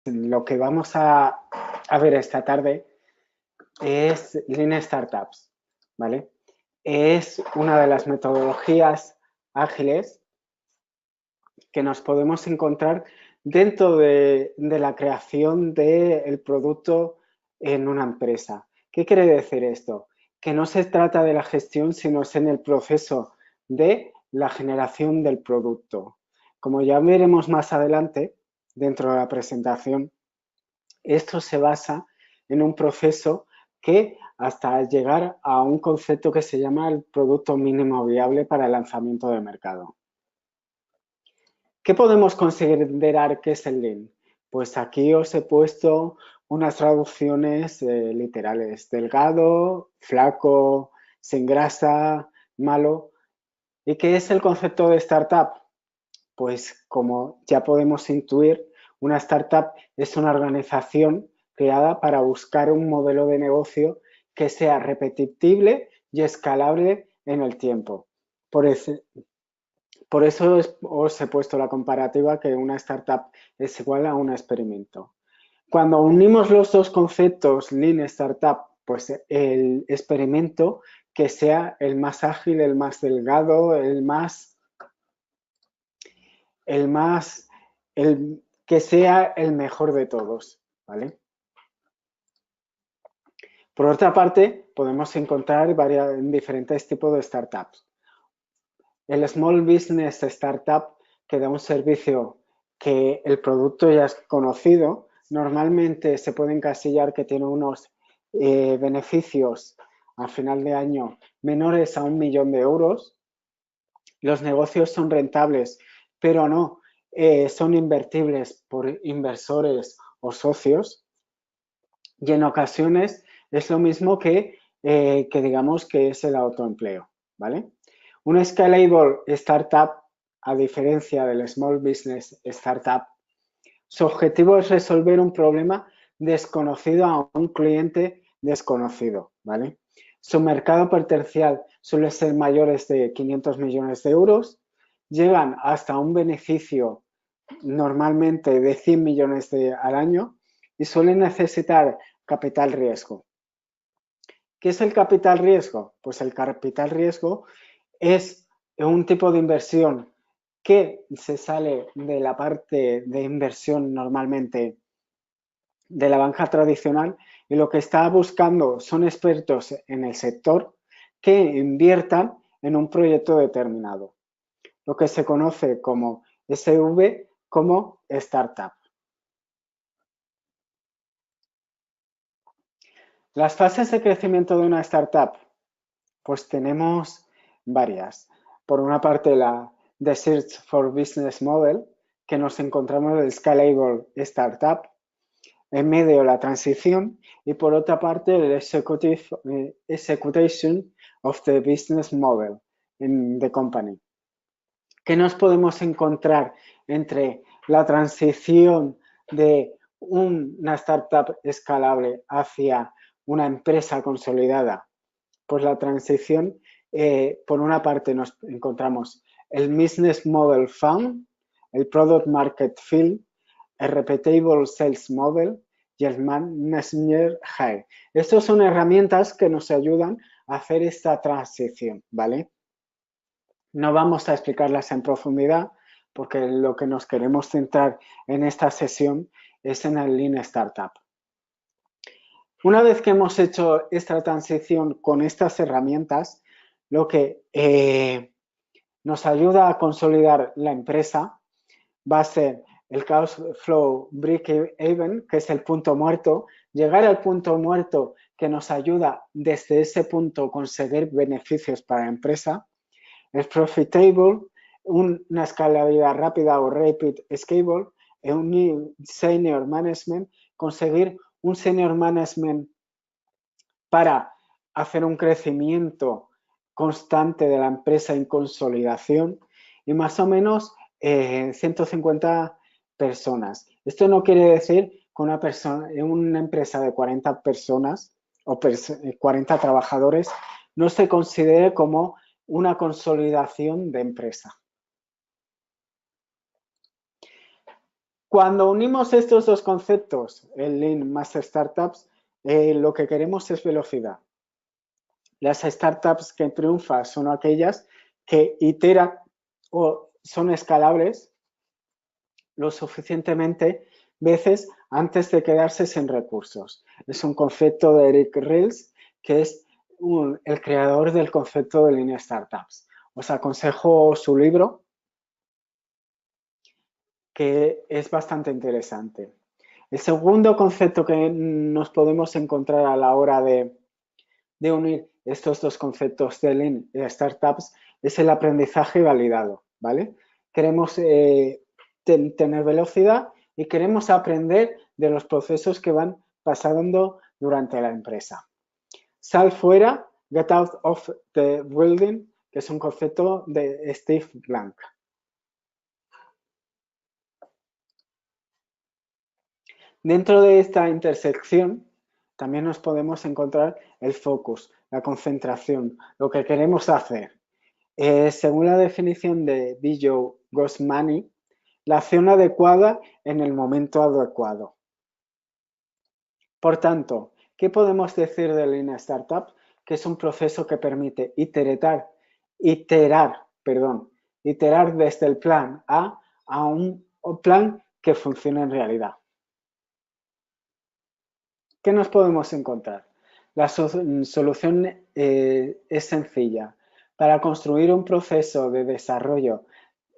lo que vamos a ver esta tarde es Lean Startups, ¿vale? Es una de las metodologías ágiles que nos podemos encontrar dentro de la creación del producto en una empresa. ¿Qué quiere decir esto? Que no se trata de la gestión, sino es en el proceso de la generación del producto. Como ya veremos más adelante, dentro de la presentación, esto se basa en un proceso que hasta llegar a un concepto que se llama el producto mínimo viable para el lanzamiento de mercado. ¿Qué podemos considerar que es el Lean? Pues aquí os he puesto unas traducciones literales: delgado, flaco, sin grasa, malo. ¿Y qué es el concepto de startup? Pues como ya podemos intuir, una startup es una organización creada para buscar un modelo de negocio que sea repetible y escalable en el tiempo. Por eso os he puesto la comparativa que una startup es igual a un experimento. Cuando unimos los dos conceptos, Lean Startup, pues el experimento que sea el más ágil, el más delgado, que sea el mejor de todos, ¿vale? Por otra parte, podemos encontrar diferentes tipos de startups. El Small Business Startup, que da un servicio que el producto ya es conocido, normalmente se puede encasillar que tiene unos beneficios a final de año menores a 1 millón de euros. Los negocios son rentables, pero no son invertibles por inversores o socios. Y en ocasiones es lo mismo que digamos que es el autoempleo, ¿vale? Un scalable startup, a diferencia del small business startup, su objetivo es resolver un problema desconocido a un cliente desconocido, ¿vale? Su mercado potencial suele ser mayores de 500 millones de euros, llegan hasta un beneficio normalmente de 100 millones al año y suelen necesitar capital riesgo. ¿Qué es el capital riesgo? Pues el capital riesgo es un tipo de inversión que se sale de la parte de inversión normalmente de la banca tradicional y lo que está buscando son expertos en el sector que inviertan en un proyecto determinado, lo que se conoce como SV, como startup. Las fases de crecimiento de una startup, pues tenemos varias. Por una parte, la The Search for Business Model, que nos encontramos en el Scalable Startup. En medio, la transición. Y por otra parte, el Execution of the Business Model in the Company. ¿Qué nos podemos encontrar entre la transición de una startup escalable hacia una empresa consolidada? Pues la transición, por una parte nos encontramos el Business Model Found, el Product Market Fit, el Repeatable Sales Model y el Manager High. Estas son herramientas que nos ayudan a hacer esta transición, ¿vale? No vamos a explicarlas en profundidad porque lo que nos queremos centrar en esta sesión es en el Lean Startup. Una vez que hemos hecho esta transición con estas herramientas, lo que nos ayuda a consolidar la empresa va a ser el cash flow break-even, que es el punto muerto, llegar al punto muerto que nos ayuda desde ese punto conseguir beneficios para la empresa, el profitable, una escalabilidad rápida o rapid scalable, un senior management, conseguir un senior management para hacer un crecimiento constante de la empresa en consolidación y más o menos 150 personas. Esto no quiere decir que una empresa de 40 personas o 40 trabajadores no se considere como una consolidación de empresa. Cuando unimos estos dos conceptos, el Lean más Startups, lo que queremos es velocidad. Las startups que triunfan son aquellas que iteran o son escalables lo suficientemente veces antes de quedarse sin recursos. Es un concepto de Eric Ries, que es el creador del concepto de Lean Startups. Os aconsejo su libro, que es bastante interesante. El segundo concepto que nos podemos encontrar a la hora de unir estos dos conceptos de Lean y Startups es el aprendizaje validado, ¿vale? Queremos tener velocidad y queremos aprender de los procesos que van pasando durante la empresa. Sal fuera, get out of the building, que es un concepto de Steve Blank. Dentro de esta intersección también nos podemos encontrar el focus, la concentración, lo que queremos hacer. Según la definición de Bijo Gosmani, la acción adecuada en el momento adecuado. Por tanto, ¿qué podemos decir de Lean Startup? Que es un proceso que permite iterar desde el plan a un plan que funcione en realidad. ¿Qué nos podemos encontrar? La solución es sencilla. Para construir un proceso de desarrollo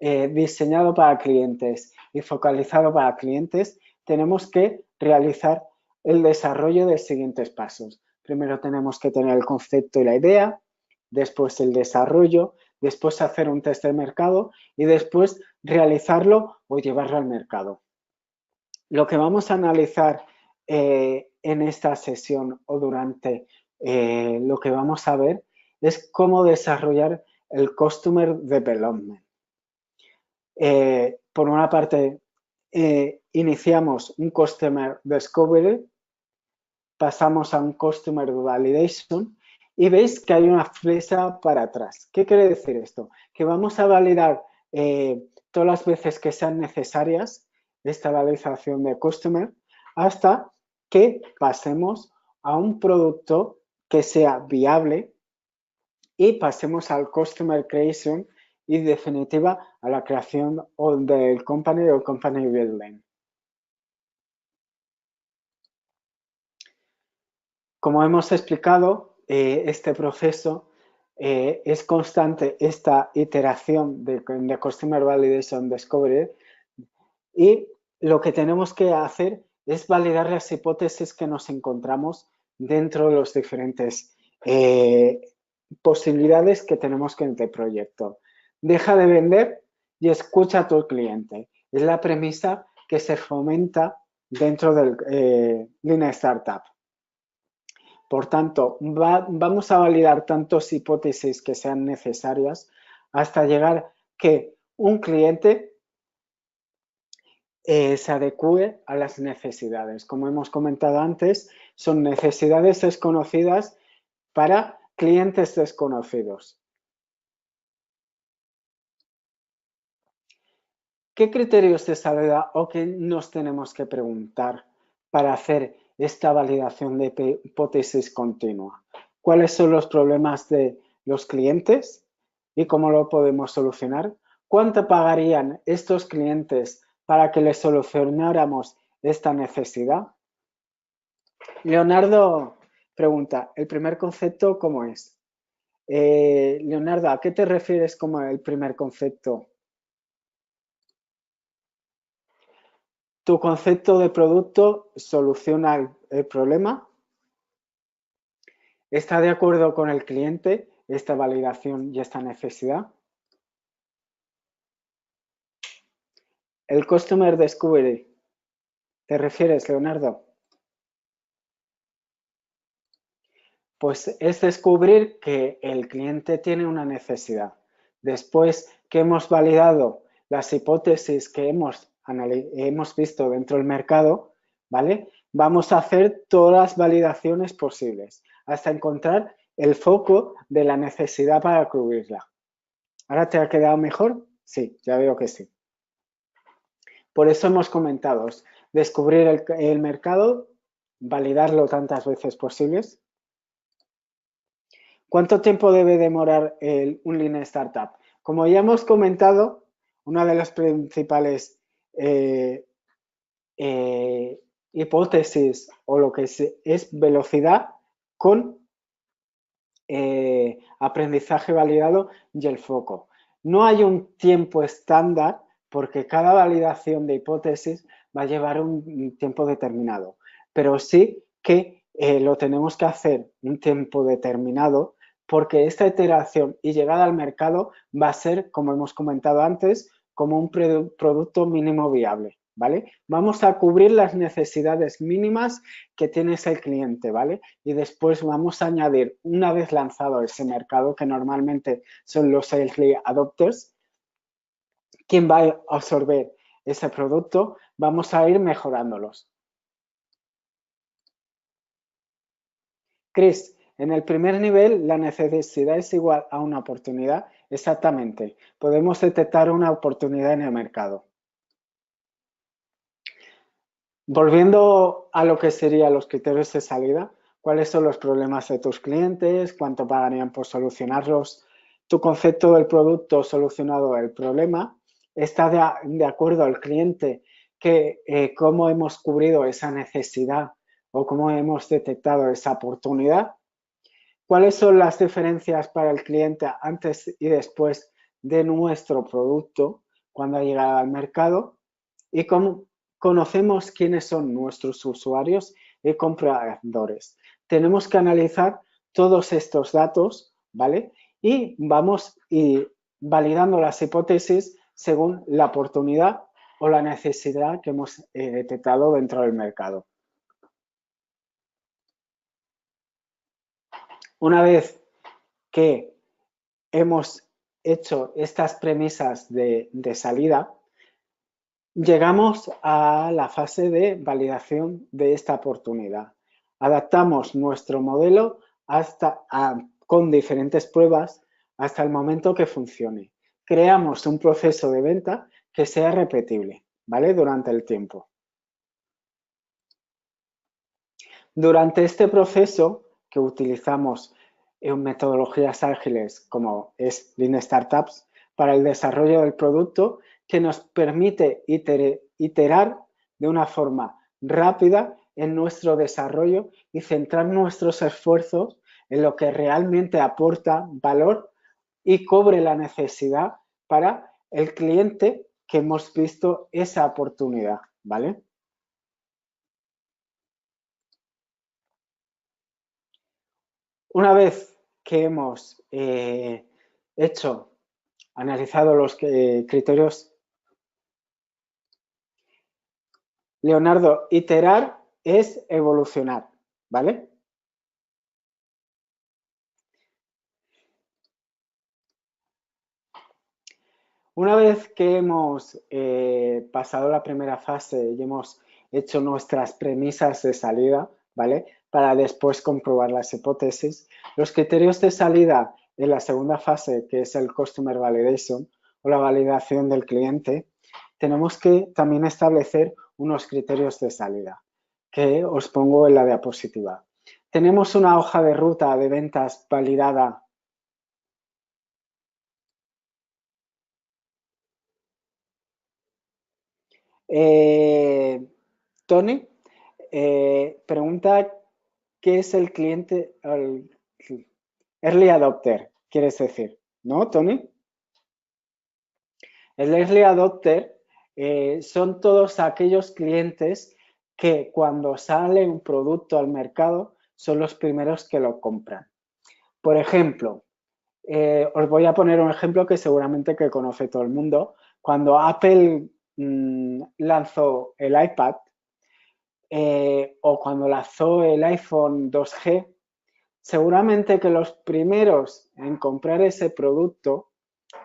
diseñado para clientes y focalizado para clientes, tenemos que realizar el desarrollo de siguientes pasos. Primero tenemos que tener el concepto y la idea, después el desarrollo, después hacer un test de mercado y después realizarlo o llevarlo al mercado. Lo que vamos a analizar en esta sesión o durante lo que vamos a ver es cómo desarrollar el Customer Development. Por una parte, iniciamos un Customer Discovery, pasamos a un Customer Validation y veis que hay una flecha para atrás. ¿Qué quiere decir esto? Que vamos a validar todas las veces que sean necesarias esta validación de Customer hasta que pasemos a un producto que sea viable y pasemos al Customer Creation y, en definitiva, a la creación del company o company building. Como hemos explicado, este proceso es constante, esta iteración de Customer Validation Discovery, y lo que tenemos que hacer es validar las hipótesis que nos encontramos dentro de las diferentes posibilidades que tenemos en este proyecto. Deja de vender y escucha a tu cliente. Es la premisa que se fomenta dentro del Lean Startup. Por tanto, vamos a validar tantas hipótesis que sean necesarias hasta llegar que un cliente se adecue a las necesidades. Como hemos comentado antes, son necesidades desconocidas para clientes desconocidos. ¿Qué criterios de salida o qué nos tenemos que preguntar para hacer esta validación de hipótesis continua? ¿Cuáles son los problemas de los clientes y cómo lo podemos solucionar? ¿Cuánto pagarían estos clientes para que les solucionáramos esta necesidad? Leonardo pregunta, ¿el primer concepto cómo es? Leonardo, ¿a qué te refieres como el primer concepto? ¿Tu concepto de producto soluciona el problema? ¿Está de acuerdo con el cliente esta validación y esta necesidad? El Customer Discovery, ¿te refieres, Leonardo? Pues es descubrir que el cliente tiene una necesidad. Después que hemos validado las hipótesis que hemos visto dentro del mercado, ¿vale? Vamos a hacer todas las validaciones posibles hasta encontrar el foco de la necesidad para cubrirla. ¿Ahora te ha quedado mejor? Sí, ya veo que sí. Por eso hemos comentado, descubrir el mercado, validarlo tantas veces posibles. ¿Cuánto tiempo debe demorar un Lean Startup? Como ya hemos comentado, una de las principales hipótesis o lo que es velocidad con aprendizaje validado y el foco. No hay un tiempo estándar porque cada validación de hipótesis va a llevar un tiempo determinado, pero sí que lo tenemos que hacer un tiempo determinado porque esta iteración y llegada al mercado va a ser, como hemos comentado antes, como un producto mínimo viable, ¿vale? Vamos a cubrir las necesidades mínimas que tienes el cliente, ¿vale? Y después vamos a añadir, una vez lanzado ese mercado, que normalmente son los early adopters, quien va a absorber ese producto, vamos a ir mejorándolos. Chris, en el primer nivel la necesidad es igual a una oportunidad. Exactamente. Podemos detectar una oportunidad en el mercado. Volviendo a lo que serían los criterios de salida, ¿cuáles son los problemas de tus clientes? ¿Cuánto pagarían por solucionarlos? Tu concepto del producto solucionado el problema. ¿Está de acuerdo al cliente que cómo hemos cubrido esa necesidad o cómo hemos detectado esa oportunidad? ¿Cuáles son las diferencias para el cliente antes y después de nuestro producto cuando ha llegado al mercado? ¿Y cómo conocemos quiénes son nuestros usuarios y compradores? Tenemos que analizar todos estos datos, ¿vale? Y vamos validando las hipótesis según la oportunidad o la necesidad que hemos detectado dentro del mercado. Una vez que hemos hecho estas premisas de salida, llegamos a la fase de validación de esta oportunidad. Adaptamos nuestro modelo con diferentes pruebas hasta el momento que funcione. Creamos un proceso de venta que sea repetible, ¿vale? Durante el tiempo. Durante este proceso que utilizamos en metodologías ágiles como es Lean Startups para el desarrollo del producto, que nos permite iterar de una forma rápida en nuestro desarrollo y centrar nuestros esfuerzos en lo que realmente aporta valor y cobre la necesidad para el cliente que hemos visto esa oportunidad, ¿vale? Una vez que hemos analizado los criterios, Leonardo, iterar es evolucionar, ¿vale? Una vez que hemos pasado la primera fase y hemos hecho nuestras premisas de salida, ¿vale? Para después comprobar las hipótesis, los criterios de salida en la segunda fase, que es el Customer Validation o la validación del cliente, tenemos que también establecer unos criterios de salida, que os pongo en la diapositiva. Tenemos una hoja de ruta de ventas validada. Tony pregunta qué es el cliente, el early adopter, quieres decir, ¿no, Tony? El early adopter son todos aquellos clientes que cuando sale un producto al mercado son los primeros que lo compran. Por ejemplo, os voy a poner un ejemplo que seguramente que conoce todo el mundo. Cuando Apple lanzó el iPad o cuando lanzó el iPhone 2G, seguramente que los primeros en comprar ese producto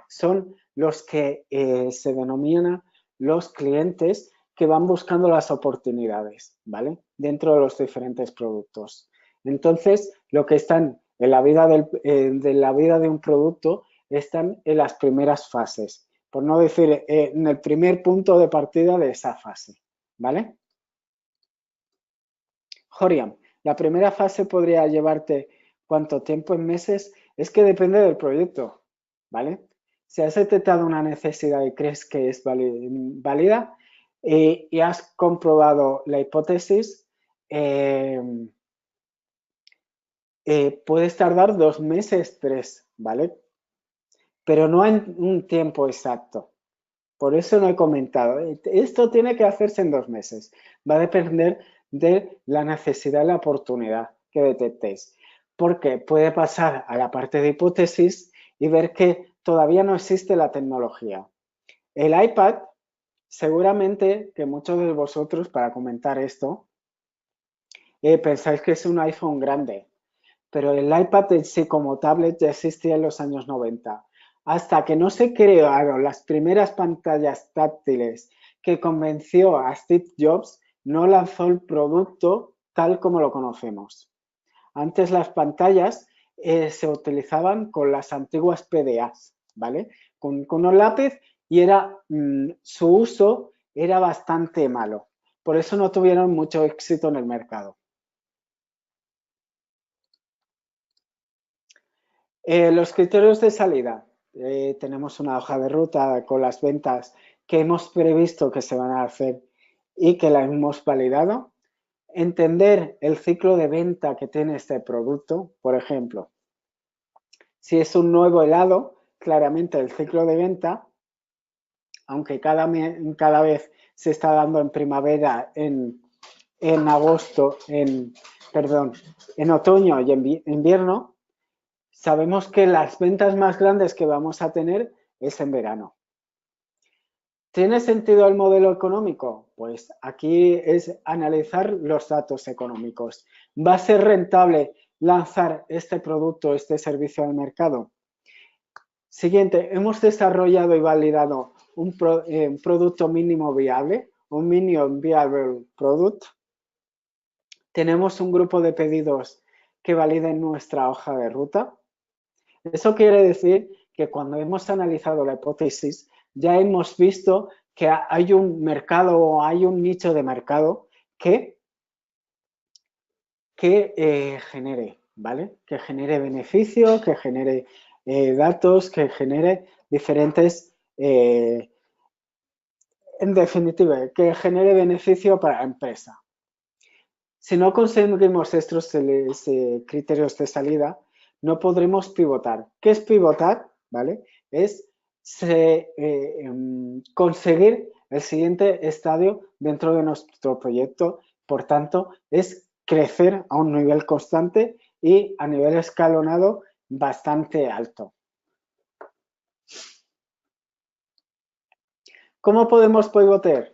son los que se denominan los clientes que van buscando las oportunidades, ¿vale? Dentro de los diferentes productos. Entonces, lo que están en la vida de la vida de un producto están en las primeras fases, por no decir en el primer punto de partida de esa fase, ¿vale? Joriam, la primera fase podría llevarte ¿cuánto tiempo en meses? Es que depende del proyecto, ¿vale? Si has detectado una necesidad y crees que es válida y has comprobado la hipótesis, puedes tardar 2 meses, 3, ¿vale? Pero no en un tiempo exacto. Por eso no he comentado. Esto tiene que hacerse en 2 meses. Va a depender de la necesidad y la oportunidad que detectéis. Porque puede pasar a la parte de hipótesis y ver que todavía no existe la tecnología. El iPad, seguramente que muchos de vosotros, para comentar esto, pensáis que es un iPhone grande. Pero el iPad en sí como tablet ya existía en los años 90. Hasta que no se crearon las primeras pantallas táctiles que convenció a Steve Jobs, no lanzó el producto tal como lo conocemos. Antes las pantallas se utilizaban con las antiguas PDAs, ¿vale? Con un lápiz y su uso era bastante malo. Por eso no tuvieron mucho éxito en el mercado. Los criterios de salida. Tenemos una hoja de ruta con las ventas que hemos previsto que se van a hacer y que la hemos validado. Entender el ciclo de venta que tiene este producto. Por ejemplo, si es un nuevo helado, claramente el ciclo de venta, aunque cada vez se está dando en primavera, en agosto, en otoño y en invierno, sabemos que las ventas más grandes que vamos a tener es en verano. ¿Tiene sentido el modelo económico? Pues aquí es analizar los datos económicos. ¿Va a ser rentable lanzar este producto, este servicio al mercado? Siguiente, hemos desarrollado y validado un producto mínimo viable, un minimum viable product. Tenemos un grupo de pedidos que validen nuestra hoja de ruta. Eso quiere decir que cuando hemos analizado la hipótesis, ya hemos visto que hay un mercado o hay un nicho de mercado que genere, ¿vale? Que genere beneficio, que genere datos, que genere diferentes, en definitiva, que genere beneficio para la empresa. Si no conseguimos estos criterios de salida, no podremos pivotar. ¿Qué es pivotar? ¿Vale? Es conseguir el siguiente estadio dentro de nuestro proyecto. Por tanto, es crecer a un nivel constante y a nivel escalonado bastante alto. ¿Cómo podemos pivotear?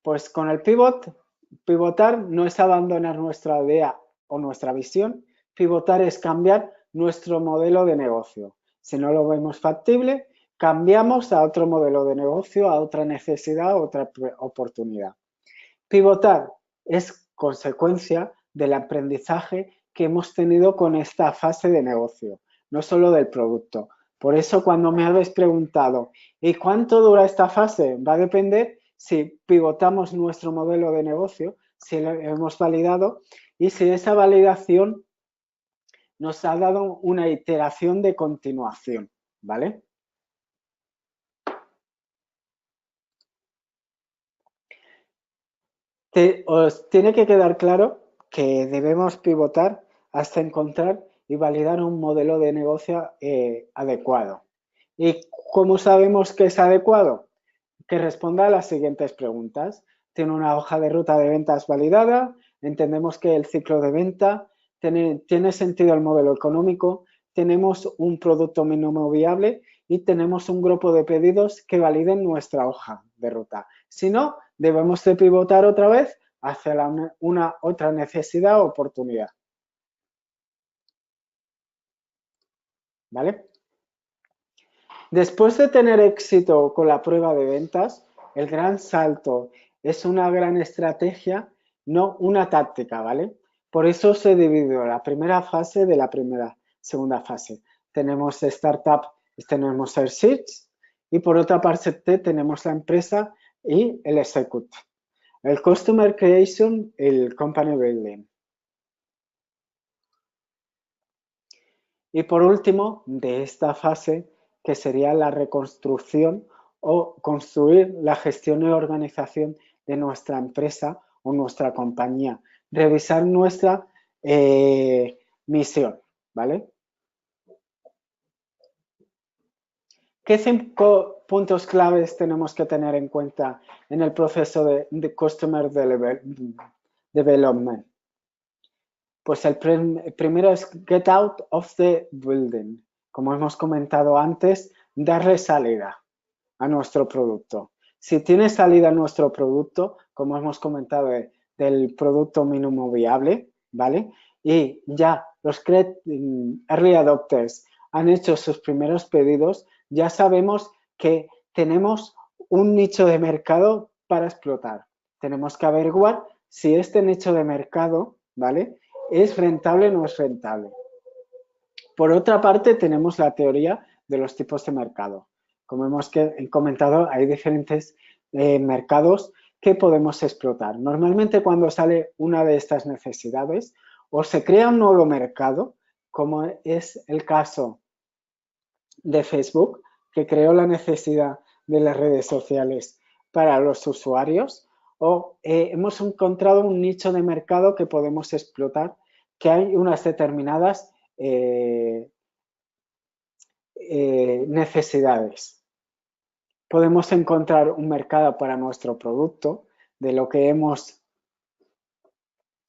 Pues con el pivotar no es abandonar nuestra idea o nuestra visión, pivotar es cambiar nuestro modelo de negocio. Si no lo vemos factible, cambiamos a otro modelo de negocio, a otra necesidad, a otra oportunidad. Pivotar es consecuencia del aprendizaje que hemos tenido con esta fase de negocio, no solo del producto. Por eso cuando me habéis preguntado, ¿y cuánto dura esta fase? Va a depender si pivotamos nuestro modelo de negocio, si lo hemos validado y si esa validación nos ha dado una iteración de continuación, ¿vale? Os tiene que quedar claro que debemos pivotar hasta encontrar y validar un modelo de negocio adecuado. ¿Y cómo sabemos que es adecuado? Que responda a las siguientes preguntas. Tiene una hoja de ruta de ventas validada, entendemos que el ciclo de venta, tiene sentido el modelo económico, tenemos un producto mínimo viable y tenemos un grupo de pedidos que validen nuestra hoja de ruta. Si no, debemos de pivotar otra vez hacia una otra necesidad o oportunidad. ¿Vale? Después de tener éxito con la prueba de ventas, el gran salto es una gran estrategia, no una táctica, ¿vale? Por eso se dividió la primera fase de la segunda fase. Tenemos Startup, tenemos Search Y por otra parte tenemos la empresa y el execute. El Customer Creation, el Company Building. Y por último, de esta fase, que sería la reconstrucción o construir la gestión y organización de nuestra empresa o nuestra compañía. Revisar nuestra misión, ¿vale? ¿Qué 5 puntos claves tenemos que tener en cuenta en el proceso de Customer Development? Pues el primero es get out of the building. Como hemos comentado antes, darle salida a nuestro producto. Si tiene salida nuestro producto, como hemos comentado del producto mínimo viable, ¿vale? Y ya los early adopters han hecho sus primeros pedidos, ya sabemos que tenemos un nicho de mercado para explotar. Tenemos que averiguar si este nicho de mercado, ¿vale?, es rentable o no es rentable. Por otra parte, tenemos la teoría de los tipos de mercado. Como hemos comentado, hay diferentes mercados que podemos explotar. Normalmente cuando sale una de estas necesidades, o se crea un nuevo mercado, como es el caso de Facebook, que creó la necesidad de las redes sociales para los usuarios, o hemos encontrado un nicho de mercado que podemos explotar, que hay unas determinadas necesidades. Podemos encontrar un mercado para nuestro producto, de lo que hemos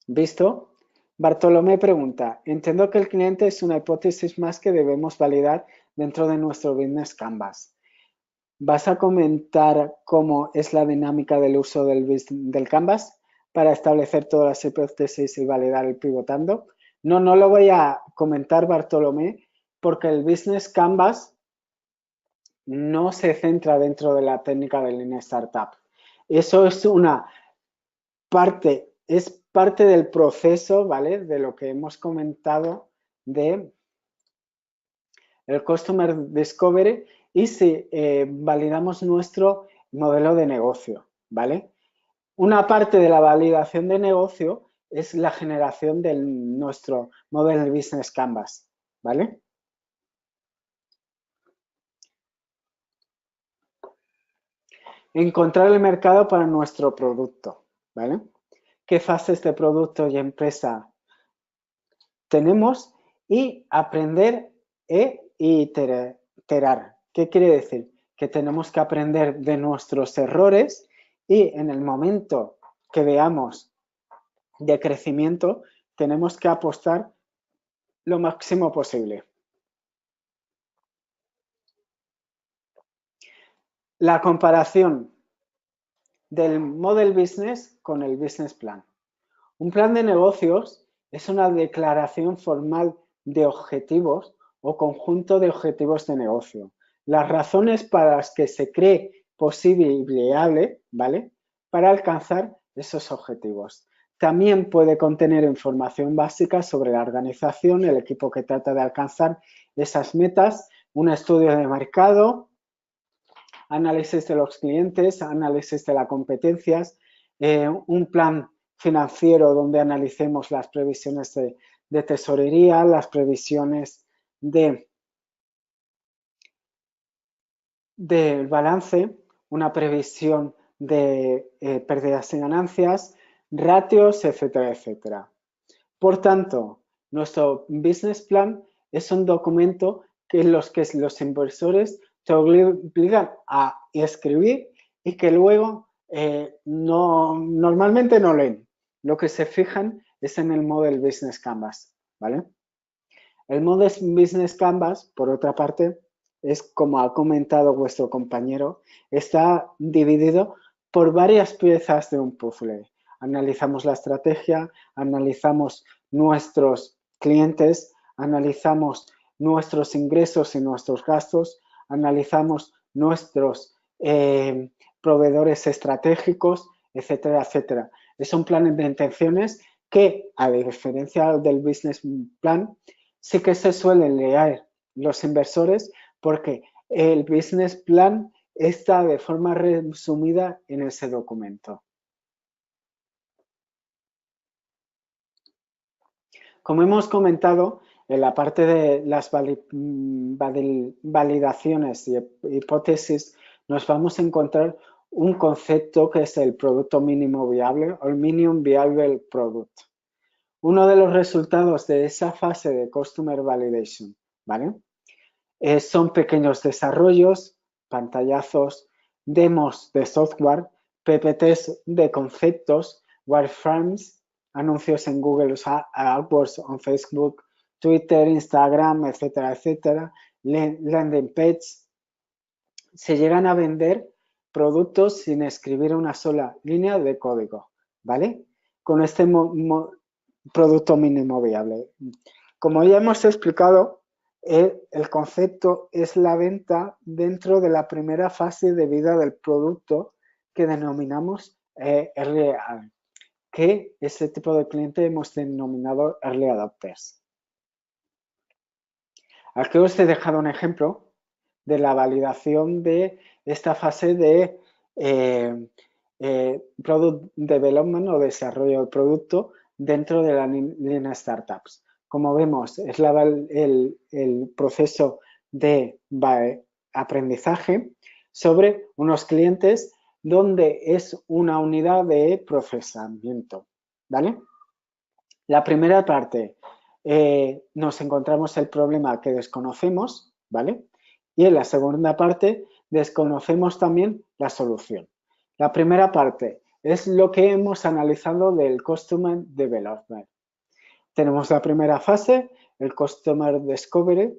visto. Bartolomé pregunta, entiendo que el cliente es una hipótesis más que debemos validar dentro de nuestro Business Canvas. ¿Vas a comentar cómo es la dinámica del uso del Canvas para establecer todas las hipótesis y validar el pivotando? No, no lo voy a comentar, Bartolomé, porque el Business Canvas no se centra dentro de la técnica de Lean Startup. Eso es una parte, es parte del proceso, ¿vale?, de lo que hemos comentado de el Customer Discovery y si validamos nuestro modelo de negocio, ¿vale? Una parte de la validación de negocio es la generación de nuestro Model Business Canvas, ¿vale? Encontrar el mercado para nuestro producto, ¿vale? ¿Qué fases de producto y empresa tenemos? Y aprender e iterar. ¿Qué quiere decir? Que tenemos que aprender de nuestros errores y en el momento que veamos de crecimiento tenemos que apostar lo máximo posible. La comparación del Model Business con el Business Plan. Un plan de negocios es una declaración formal de objetivos o conjunto de objetivos de negocio. Las razones para las que se cree posible y viable, ¿vale?, para alcanzar esos objetivos. También puede contener información básica sobre la organización, el equipo que trata de alcanzar esas metas, un estudio de mercado, análisis de los clientes, análisis de las competencias, un plan financiero donde analicemos las previsiones de tesorería, las previsiones del balance, una previsión de pérdidas y ganancias, ratios, etcétera, etcétera. Por tanto, nuestro business plan es un documento en los que los inversores te obligan a escribir y que luego normalmente no leen. Lo que se fijan es en el Model Business Canvas, ¿vale? El Model Business Canvas, por otra parte, es como ha comentado vuestro compañero, está dividido por varias piezas de un puzzle. Analizamos la estrategia, analizamos nuestros clientes, analizamos nuestros ingresos y nuestros gastos, analizamos nuestros proveedores estratégicos, etcétera, etcétera. Es un plan de intenciones que, a diferencia del business plan, sí que se suelen leer los inversores porque el business plan está de forma resumida en ese documento. Como hemos comentado, en la parte de las validaciones y hipótesis, nos vamos a encontrar un concepto que es el producto mínimo viable o el minimum viable product. Uno de los resultados de esa fase de Customer Validation, ¿vale? Son pequeños desarrollos, pantallazos, demos de software, PPTs de conceptos, wireframes, anuncios en Google AdWords, en Facebook, Twitter, Instagram, etcétera, etcétera, landing page. Se llegan a vender productos sin escribir una sola línea de código, ¿vale? Con este producto mínimo viable. Como ya hemos explicado, el concepto es la venta dentro de la primera fase de vida del producto que denominamos Early Adopters, que ese tipo de cliente hemos denominado Early Adopters. Aquí os he dejado un ejemplo de la validación de esta fase de Product Development o desarrollo del producto dentro de la línea Startups. Como vemos, es el proceso de aprendizaje sobre unos clientes donde es una unidad de procesamiento, ¿vale? La primera parte, nos encontramos el problema que desconocemos, ¿vale? Y en la segunda parte, desconocemos también la solución. La primera parte es lo que hemos analizado del Customer Development. Tenemos la primera fase, el Customer Discovery,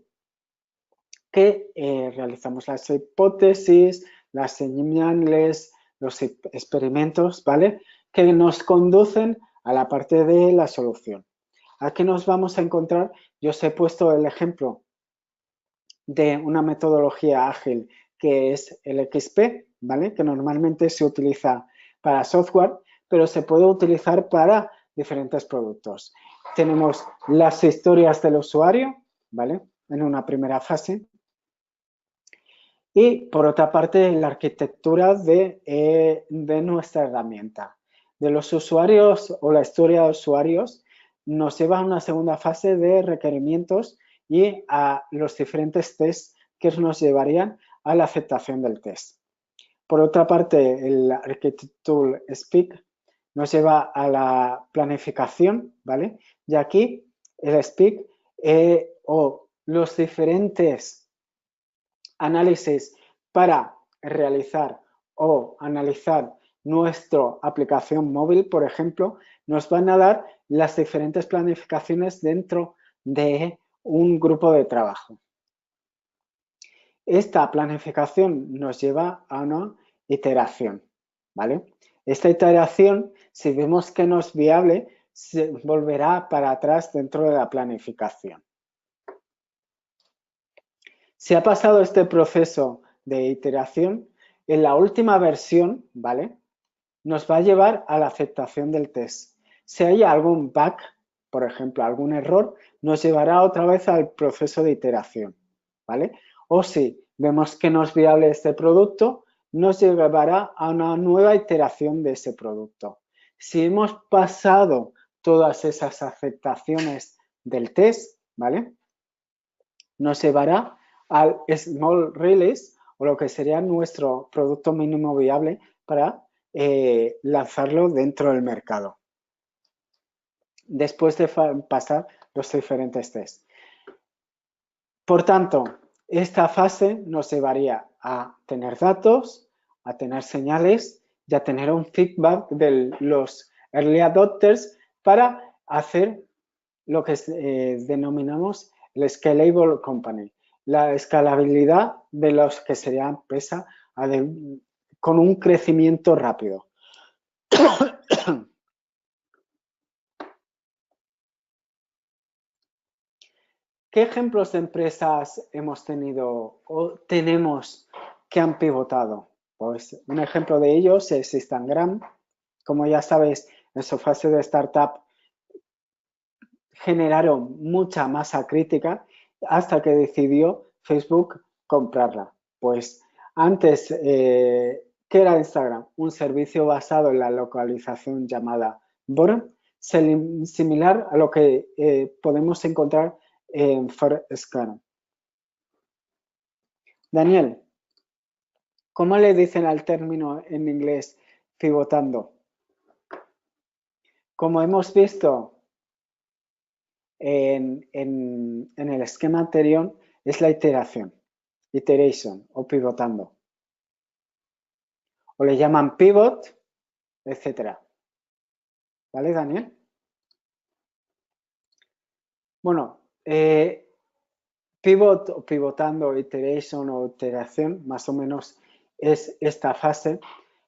que realizamos las hipótesis, las señales, los experimentos, ¿vale? Que nos conducen a la parte de la solución. Aquí nos vamos a encontrar, yo os he puesto el ejemplo de una metodología ágil que es el XP, ¿vale? Que normalmente se utiliza para software, pero se puede utilizar para diferentes productos. Tenemos las historias del usuario, ¿vale? En una primera fase. Y por otra parte, la arquitectura de nuestra herramienta. De los usuarios o la historia de usuarios nos lleva a una segunda fase de requerimientos y a los diferentes tests que nos llevarían a la aceptación del test. Por otra parte, el Architecture Speak nos lleva a la planificación, ¿vale? Y aquí el Speak o los diferentes análisis para realizar o analizar nuestra aplicación móvil, por ejemplo, nos van a dar las diferentes planificaciones dentro de un grupo de trabajo. Esta planificación nos lleva a una iteración, ¿vale? Esta iteración, si vemos que no es viable, se volverá para atrás dentro de la planificación. Si ha pasado este proceso de iteración, en la última versión, ¿vale? Nos va a llevar a la aceptación del test. Si hay algún bug, por ejemplo, algún error, nos llevará otra vez al proceso de iteración, ¿vale? O si vemos que no es viable este producto, nos llevará a una nueva iteración de ese producto. Si hemos pasado todas esas aceptaciones del test, ¿vale? Nos llevará al small release o lo que sería nuestro producto mínimo viable para lanzarlo dentro del mercado. Después de pasar los diferentes tests. Por tanto, esta fase nos llevaría a tener datos, a tener señales y a tener un feedback de los early adopters para hacer lo que denominamos el scalable company, la escalabilidad de los que sería empresa con un crecimiento rápido. ¿Qué ejemplos de empresas hemos tenido o tenemos que han pivotado? Pues un ejemplo de ellos es Instagram. Como ya sabéis, en su fase de startup generaron mucha masa crítica hasta que decidió Facebook comprarla, Pues antes, ¿qué era Instagram? Un servicio basado en la localización llamada BORM, similar a lo que podemos encontrar en Foursquare. Daniel, ¿cómo le dicen al término en inglés pivotando? Como hemos visto en el esquema anterior, es la iteración, iteration o pivotando. O le llaman pivot, etcétera. ¿Vale, Daniel? Bueno, pivot o pivotando, iteration o iteración, más o menos es esta fase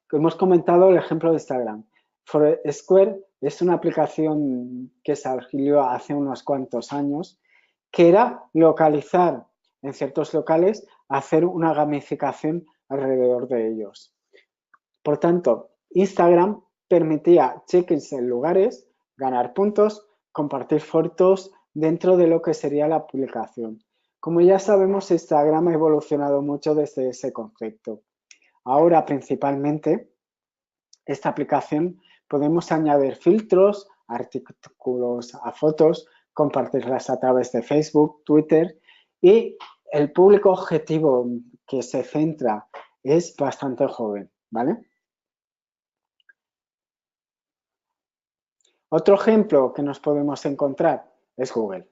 que hemos comentado el ejemplo de Instagram. Foursquare es una aplicación que salió hace unos cuantos años que era localizar en ciertos locales, hacer una gamificación alrededor de ellos. Por tanto, Instagram permitía check-ins en lugares, ganar puntos, compartir fotos dentro de lo que sería la aplicación. Como ya sabemos, Instagram ha evolucionado mucho desde ese concepto. Ahora, principalmente, esta aplicación podemos añadir filtros, artículos a fotos, compartirlas a través de Facebook, Twitter y el público objetivo que se centra es bastante joven, ¿vale? Otro ejemplo que nos podemos encontrar es Google.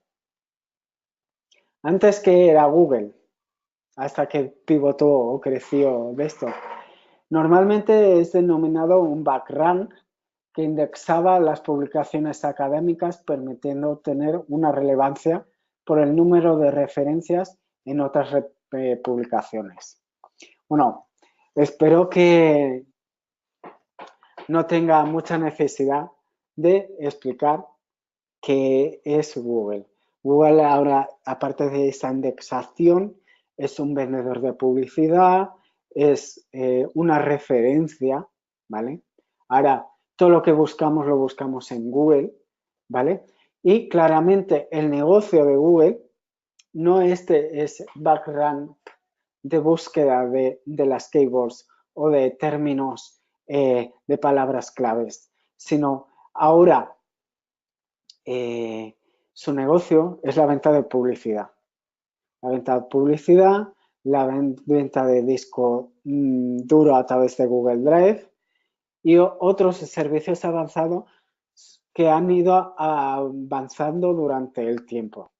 Antes que era Google, hasta que pivotó o creció de esto, normalmente es denominado un backrank que indexaba las publicaciones académicas permitiendo obtener una relevancia por el número de referencias en otras publicaciones. Bueno, espero que no tenga mucha necesidad de explicar qué es Google. Google ahora, aparte de esa indexación, es un vendedor de publicidad, es una referencia, ¿vale? Ahora, todo lo que buscamos lo buscamos en Google, ¿vale? Y claramente el negocio de Google no es background de búsqueda de las keywords o de términos de palabras claves, sino ahora su negocio es la venta de publicidad. La venta de publicidad, la venta de disco duro a través de Google Drive y otros servicios avanzados que han ido avanzando durante el tiempo.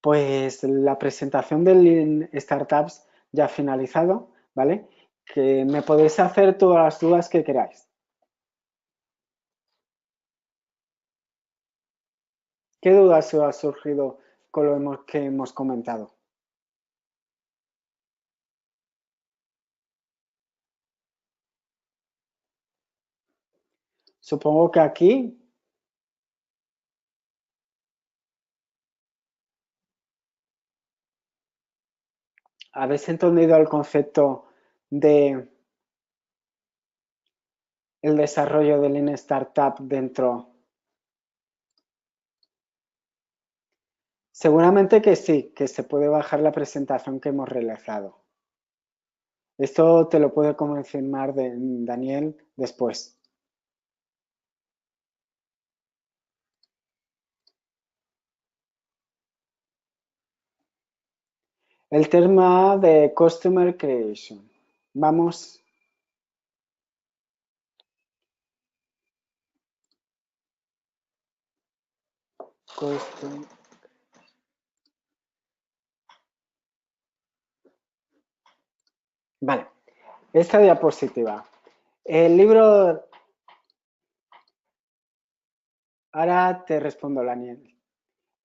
Pues la presentación del Lean Startups ya ha finalizado, ¿vale? Que me podéis hacer todas las dudas que queráis. ¿Qué dudas os ha surgido con lo que hemos comentado? Supongo que aquí habéis entendido el concepto de el desarrollo de Lean Startup dentro. Seguramente que sí, que se puede bajar la presentación que hemos realizado. Esto te lo puede confirmar Daniel después. El tema de Customer Creation. Vamos. Vale, esta diapositiva. El libro. Ahora te respondo, Daniel.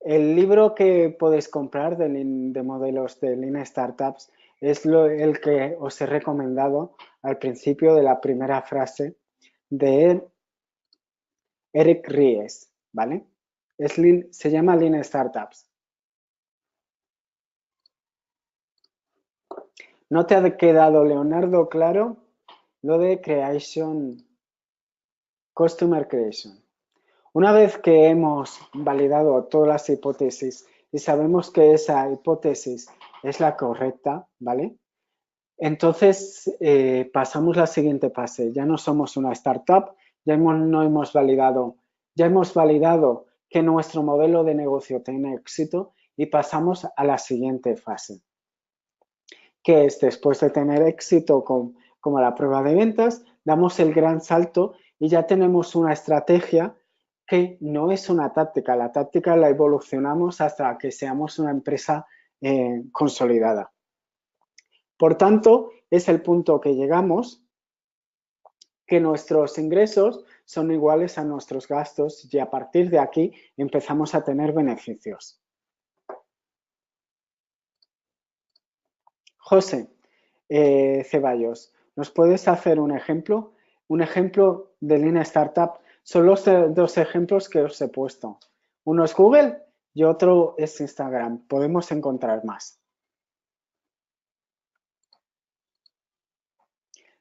El libro que podéis comprar de modelos de Lean Startups es el que os he recomendado al principio de la primera frase de Eric Ries, ¿vale? Se llama Lean Startups. ¿No te ha quedado, Leonardo, claro lo de Customer Creation? Una vez que hemos validado todas las hipótesis y sabemos que esa hipótesis es la correcta, ¿vale? Entonces pasamos la siguiente fase. Ya no somos una startup, ya hemos validado que nuestro modelo de negocio tiene éxito y pasamos a la siguiente fase, que es después de tener éxito como la prueba de ventas, damos el gran salto y ya tenemos una estrategia que no es una táctica. La táctica la evolucionamos hasta que seamos una empresa consolidada. Por tanto, es el punto que llegamos que nuestros ingresos son iguales a nuestros gastos y a partir de aquí empezamos a tener beneficios. José Ceballos, ¿nos puedes hacer un ejemplo? Un ejemplo de Lean Startup. Son los dos ejemplos que os he puesto. Uno es Google y otro es Instagram. Podemos encontrar más.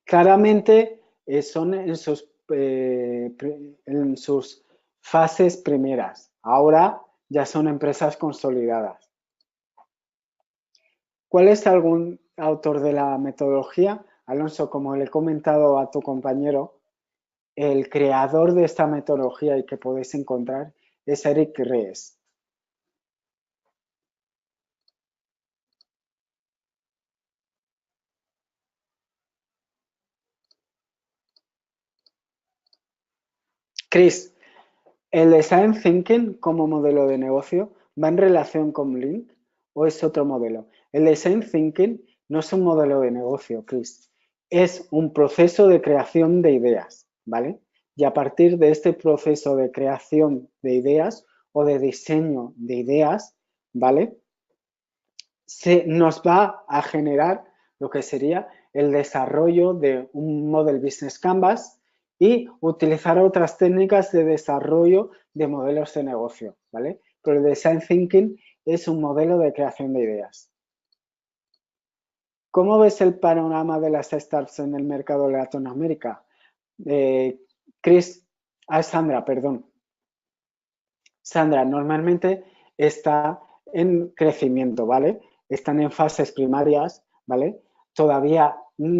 Claramente son en sus fases primeras. Ahora ya son empresas consolidadas. ¿Cuál es algún autor de la metodología? Alonso, como le he comentado a tu compañero, el creador de esta metodología y que podéis encontrar es Eric Ries. Chris, ¿el design thinking como modelo de negocio va en relación con Lean o es otro modelo? El design thinking no es un modelo de negocio, Chris. Es un proceso de creación de ideas, ¿vale? Y a partir de este proceso de creación de ideas o de diseño de ideas, ¿vale? Nos va a generar lo que sería el desarrollo de un Model Business Canvas y utilizar otras técnicas de desarrollo de modelos de negocio, ¿vale? Pero el Design Thinking es un modelo de creación de ideas. ¿Cómo ves el panorama de las startups en el mercado de Latinoamérica? Sandra, perdón. Sandra, normalmente está en crecimiento, ¿vale? Están en fases primarias, ¿vale? Todavía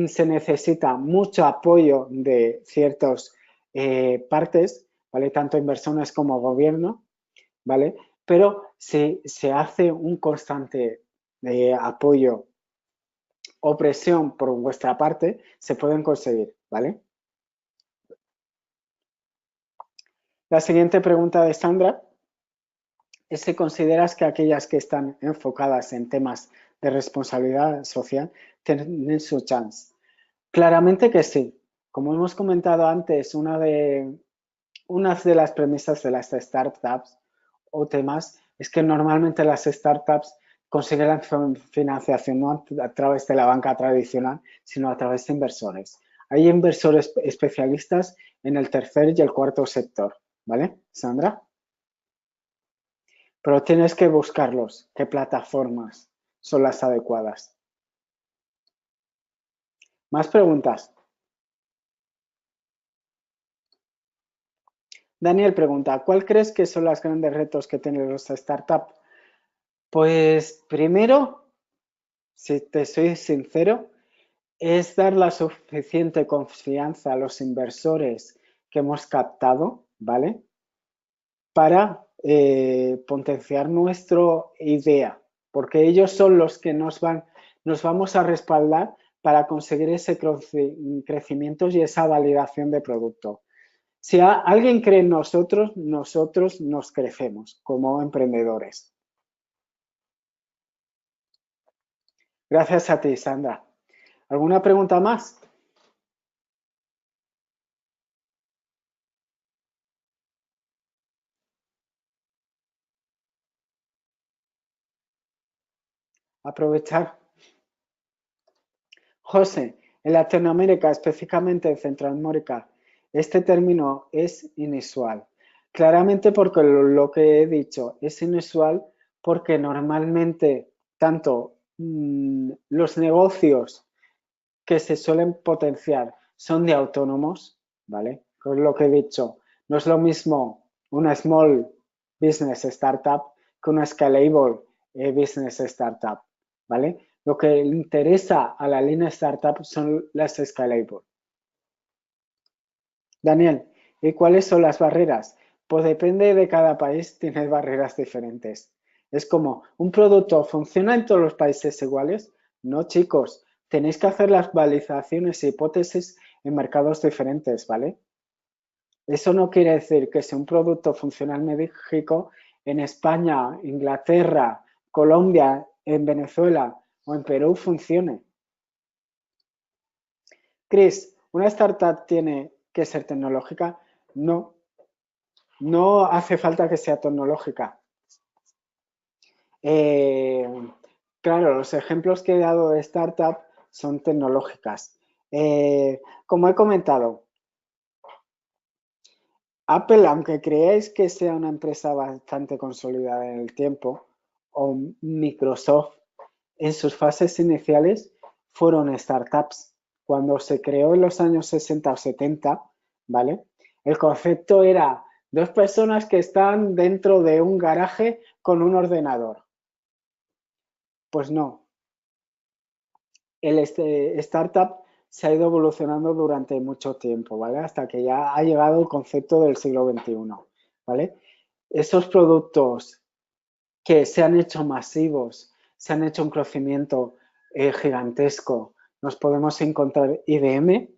se necesita mucho apoyo de ciertas partes, ¿vale? Tanto inversores como gobierno, ¿vale? Pero si se hace un constante apoyo o presión por vuestra parte, se pueden conseguir, ¿vale? La siguiente pregunta de Sandra es si consideras que aquellas que están enfocadas en temas de responsabilidad social tienen su chance. Claramente que sí. Como hemos comentado antes, una de las premisas de las startups o temas es que normalmente las startups consiguen la financiación no a través de la banca tradicional, sino a través de inversores. Hay inversores especialistas en el tercer y el cuarto sector, ¿vale, Sandra? Pero tienes que buscarlos, qué plataformas son las adecuadas. ¿Más preguntas? Daniel pregunta, ¿cuál crees que son los grandes retos que tienen los startups? Pues primero, si te soy sincero, es dar la suficiente confianza a los inversores que hemos captado, ¿vale? Para potenciar nuestra idea, porque ellos son los que nos vamos a respaldar para conseguir ese crecimiento y esa validación de producto. Si alguien cree en nosotros, nosotros nos crecemos como emprendedores. Gracias a ti, Sandra. ¿Alguna pregunta más? Aprovechar. José, en Latinoamérica, específicamente en Centroamérica, este término es inusual. Claramente porque lo que he dicho es inusual porque normalmente tanto los negocios que se suelen potenciar son de autónomos, ¿vale? Con lo que he dicho, no es lo mismo una small business startup que una Scalable Business Startup, ¿vale? Lo que le interesa a la línea Startup son las Scalable. Daniel, ¿y cuáles son las barreras? Pues depende de cada país, tiene barreras diferentes. Es como, ¿un producto funciona en todos los países iguales? No, chicos, tenéis que hacer las validaciones e hipótesis en mercados diferentes, ¿vale? Eso no quiere decir que si un producto funciona en México, en España, Inglaterra, Colombia, en Venezuela o en Perú funcione. Chris, ¿una startup tiene que ser tecnológica? No, no hace falta que sea tecnológica. Claro, los ejemplos que he dado de startup son tecnológicas. Como he comentado, Apple, aunque creáis que sea una empresa bastante consolidada en el tiempo, o Microsoft, en sus fases iniciales fueron startups. Cuando se creó en los años 60 o 70, ¿vale? El concepto era dos personas que están dentro de un garaje con un ordenador. Pues no. El startup se ha ido evolucionando durante mucho tiempo, ¿vale? Hasta que ya ha llegado el concepto del siglo XXI, ¿vale? Esos productos que se han hecho masivos, se han hecho un crecimiento gigantesco. Nos podemos encontrar IBM,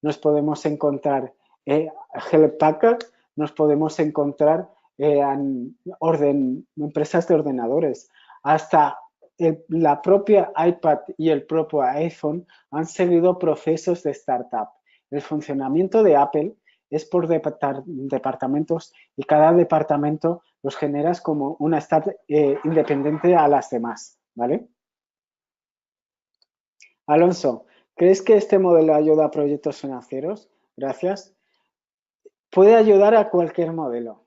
nos podemos encontrar Hewlett Packard, nos podemos encontrar empresas de ordenadores. Hasta la propia iPad y el propio iPhone han seguido procesos de startup. El funcionamiento de Apple es por departamentos y cada departamento los generas como una startup independiente a las demás, ¿vale? Alonso, ¿crees que este modelo ayuda a proyectos financieros? Gracias. Puede ayudar a cualquier modelo.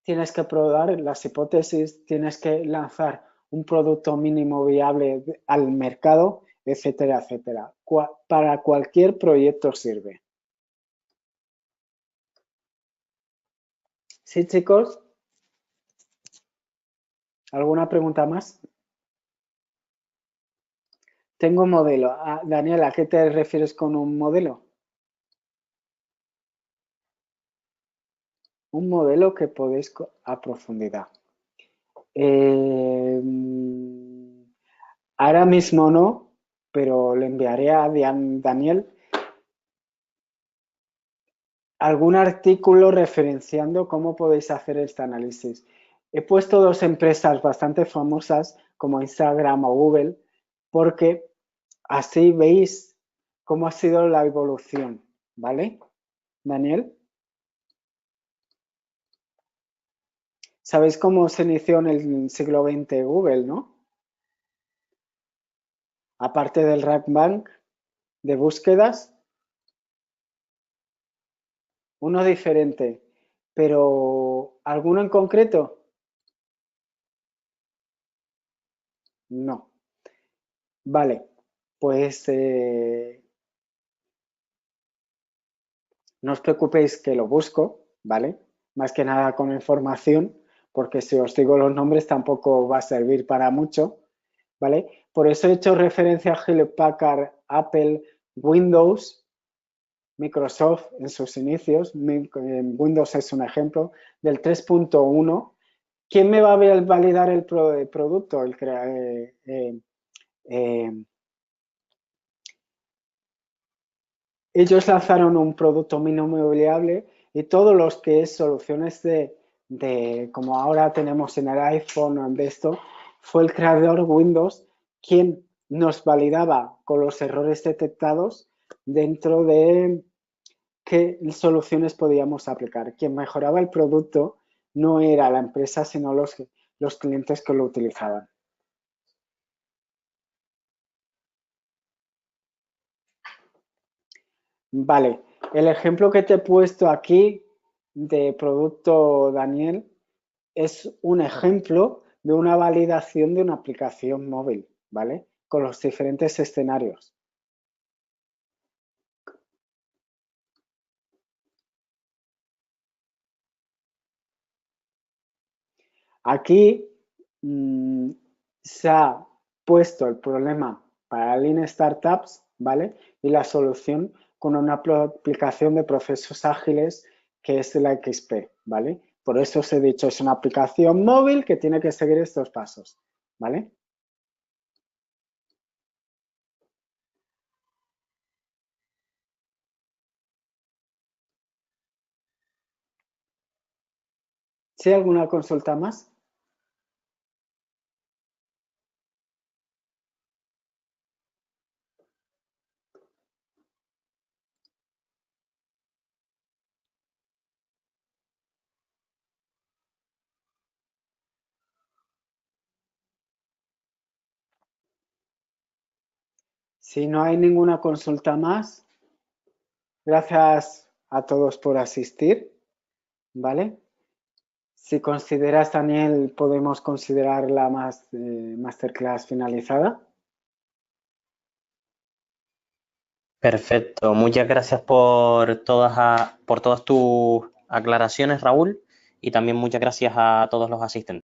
Tienes que probar las hipótesis, tienes que lanzar un producto mínimo viable al mercado, etcétera, etcétera. Para cualquier proyecto sirve. ¿Sí, chicos? ¿Alguna pregunta más? Tengo un modelo. Daniela, ¿a qué te refieres con un modelo? Un modelo que podéis a profundidad. Ahora mismo no, pero le enviaré a Daniel algún artículo referenciando cómo podéis hacer este análisis. He puesto dos empresas bastante famosas como Instagram o Google porque así veis cómo ha sido la evolución, ¿vale? Daniel, ¿sabéis cómo se inició en el siglo XX Google, no? Aparte del Rack Bank de búsquedas, uno diferente, pero ¿alguno en concreto? No. Vale, pues no os preocupéis que lo busco, ¿vale? Más que nada con información, porque si os digo los nombres tampoco va a servir para mucho, ¿vale? Por eso he hecho referencia a Hewlett Packard, Apple, Windows, Microsoft en sus inicios. Windows es un ejemplo del 3.1. ¿Quién me va a validar el producto? Ellos lanzaron un producto mínimo viable y todos los que es soluciones como ahora tenemos en el iPhone o en esto, fue el creador Windows quien nos validaba con los errores detectados dentro de qué soluciones podíamos aplicar. Quien mejoraba el producto no era la empresa, sino los clientes que lo utilizaban. Vale, el ejemplo que te he puesto aquí de producto, Daniel, es un ejemplo de una validación de una aplicación móvil, ¿vale? Con los diferentes escenarios. Aquí se ha puesto el problema para Lean Startups, ¿vale? Y la solución con una aplicación de procesos ágiles que es la XP, ¿vale? Por eso os he dicho, es una aplicación móvil que tiene que seguir estos pasos, ¿vale? ¿Sí alguna consulta más? Si no hay ninguna consulta más, gracias a todos por asistir, ¿vale? Si consideras, Daniel, podemos considerar la masterclass finalizada. Perfecto, muchas gracias por todas tus aclaraciones, Raúl, y también muchas gracias a todos los asistentes.